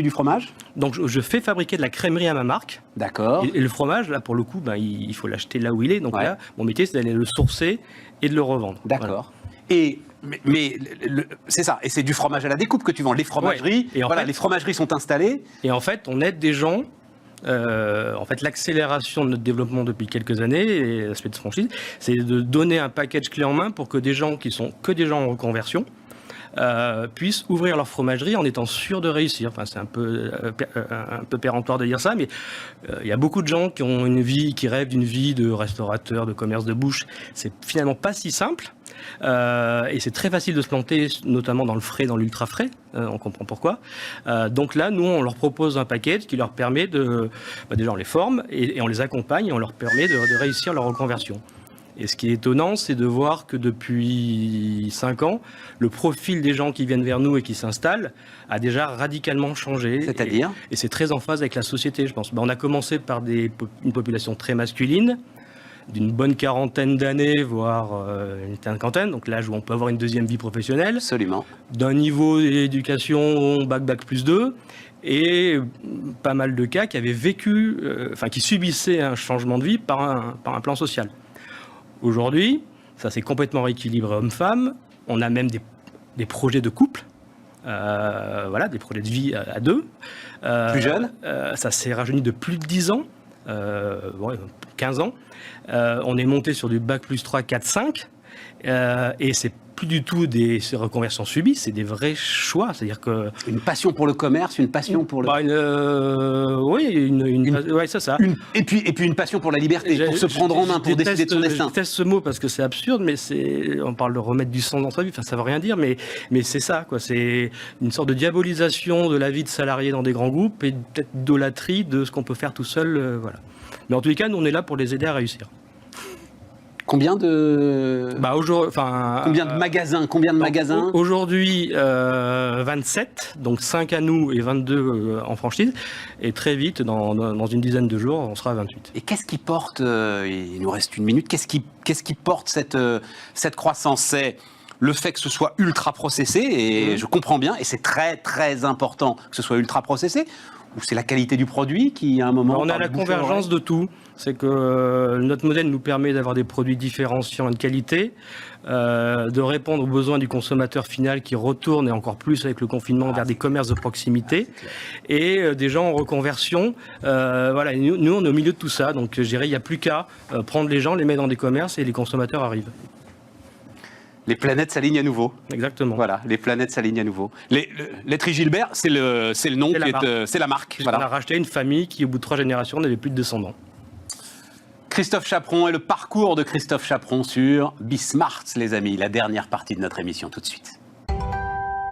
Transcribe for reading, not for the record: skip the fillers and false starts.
du fromage? Donc je fais fabriquer de la crèmerie à ma marque. D'accord. Et le fromage, là, pour le coup, il faut l'acheter là où il est. Donc là, mon métier, c'est d'aller le sourcer et de le revendre. D'accord. Voilà. Mais c'est ça, et c'est du fromage à la découpe que tu vends. Les fromageries, et les fromageries sont installées. Et en fait, on aide des gens. En fait, l'accélération de notre développement depuis quelques années, et l'aspect de franchise, c'est de donner un package clé en main pour que des gens qui sont que des gens en reconversion puissent ouvrir leur fromagerie en étant sûrs de réussir. Enfin, c'est un peu péremptoire de dire ça, mais il y a beaucoup de gens qui ont une vie, qui rêvent d'une vie de restaurateur, de commerce de bouche. C'est finalement pas si simple. Et c'est très facile de se planter, notamment dans le frais, dans l'ultra frais. On comprend pourquoi. Donc là, nous, on leur propose un package qui leur permet de... déjà, on les forme et on les accompagne et on leur permet de réussir leur reconversion. Et ce qui est étonnant, c'est de voir que depuis 5 ans, le profil des gens qui viennent vers nous et qui s'installent a déjà radicalement changé. C'est-à-dire ? Et c'est très en phase avec la société, je pense. On a commencé par une population très masculine, d'une bonne quarantaine d'années, voire une cinquantaine. Donc l'âge où on peut avoir une deuxième vie professionnelle. Absolument. D'un niveau d'éducation, bac plus 2. Et pas mal de cas qui avaient vécu, qui subissaient un changement de vie par un plan social. Aujourd'hui, ça s'est complètement rééquilibré homme-femme. On a même des projets de couple. Des projets de vie à deux. Plus jeunes ? Ça s'est rajeuni de plus de 10 ans. 15 ans. On est monté sur du bac plus 3, 4, 5. Et c'est plus du tout des reconversions subies, c'est des vrais choix. C'est-à-dire que... Une passion pour le commerce, une passion pour le... c'est ça. Et puis une passion pour la liberté, pour se prendre en main, pour décider de son destin. Je déteste ce mot parce que c'est absurde, mais on parle de remettre du sang dans sa vie, ça veut rien dire, mais c'est ça, quoi. C'est une sorte de diabolisation de la vie de salarié dans des grands groupes et peut-être d'idolâtrie de ce qu'on peut faire tout seul, voilà. Mais en tous les cas, nous, on est là pour les aider à réussir. Combien de magasins Aujourd'hui, 27, donc 5 à nous et 22 en franchise. Et très vite, dans une dizaine de jours, on sera à 28. Et qu'est-ce qui porte, il nous reste une minute, qu'est-ce qui porte cette croissance ? C'est le fait que ce soit ultra processé, et je comprends bien, et c'est très très important que ce soit ultra processé, ou c'est la qualité du produit qui, à un moment... On a la convergence de tout. C'est que notre modèle nous permet d'avoir des produits différenciants et de qualité, de répondre aux besoins du consommateur final qui retourne, et encore plus avec le confinement, vers des commerces de proximité, et des gens en reconversion. Nous, on est au milieu de tout ça. Donc, je dirais, il n'y a plus qu'à prendre les gens, les mettre dans des commerces, et les consommateurs arrivent. Les planètes s'alignent à nouveau. Exactement. Voilà, les planètes s'alignent à nouveau. Laiterie Gilbert, c'est le nom, c'est la marque. Voilà. On a racheté une famille qui, au bout de 3 générations, n'avait plus de descendants. Christophe Chaperon et le parcours de Christophe Chaperon sur Bismart, les amis. La dernière partie de notre émission, tout de suite.